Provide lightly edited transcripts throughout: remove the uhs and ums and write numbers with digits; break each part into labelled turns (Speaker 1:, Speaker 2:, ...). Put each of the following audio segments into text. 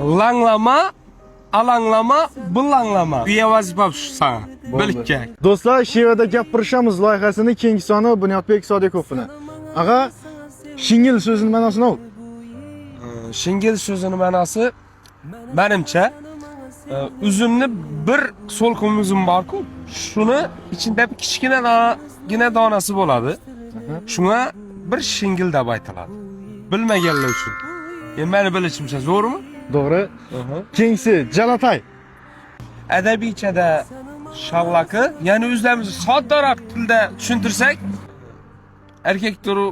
Speaker 1: Langlama, alanglama, bulanglama. Uya vazifam shu sana. Bilib kerak.
Speaker 2: Do'stlar, Shivada gapirishamiz loyihasini keyingi soni Bunyodbek Sodiqovni. Ag'a, shingil so'zining ma'nosi nima?
Speaker 1: Shingil so'zining ma'nosi menimcha uzumni bir so'lqim uzum bor-ku, shuni ichida bir kichkina donasi bo'ladi. Shunga bir shingil deb aytiladi. Bilmaganlar uchun. Meni bilishimcha zo'rmi?
Speaker 2: To'g'ri. Keyingisi Jalatay.
Speaker 1: Adabiychada shallaqi, ya'ni o'zlarimiz soddaroq tilda tushuntirsak, erkek turu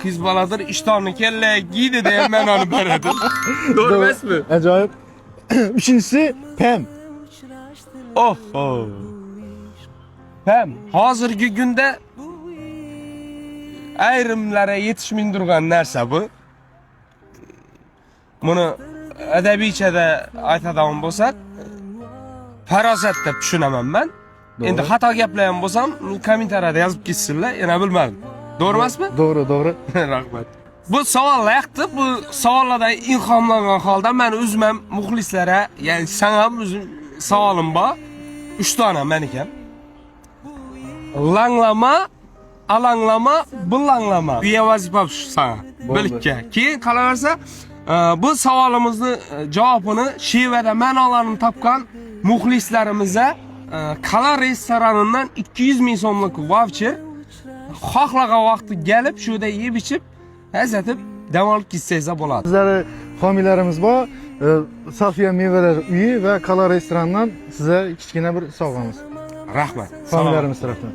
Speaker 1: qiz boladir, ishtonni kella giydi degan ma'noni beradi. To'g'ri emasmi?
Speaker 2: Ajoyib. Uchinchisi Pam.
Speaker 1: Pam hozirgi kunda ayrimlara yetishmay turgan narsa bu. Buni adabiychada aytadigan bo'lsak, farosat deb tushunaman men. Endi xato gaplayam bo'lsam, kommentariyada yozib ketsinlar, yana bilmadim. To'g'ri emasmi?
Speaker 2: To'g'ri.
Speaker 1: Rahmat. Bu savollar yoqdi. Bu savollardan ilhomlangan holda men o'zim ham muxlislarga, ya'ni sen ham o'zim savolim bor. 3 dona meniki. Langlama, alanglama, bulanglama. Uya vazifam shu sana. Bilib kerak. Keyin qolaversa, bu savolimizni javobini Shivada ma'nolarini topgan muxlislarimizga Kala restoranidan 200 ming so'mlik voucher xohlagan vaqtda kelib, shu yerda yeb ichib, azatib dam olib ketsangiz bo'ladi.
Speaker 2: Sizlarga homiylarimiz bor. Safiya mevalar uyi va Kala restoranidan sizga kichkina bir sovg'amiz.
Speaker 1: Rahmat.
Speaker 2: Homiylarimiz tarafdan.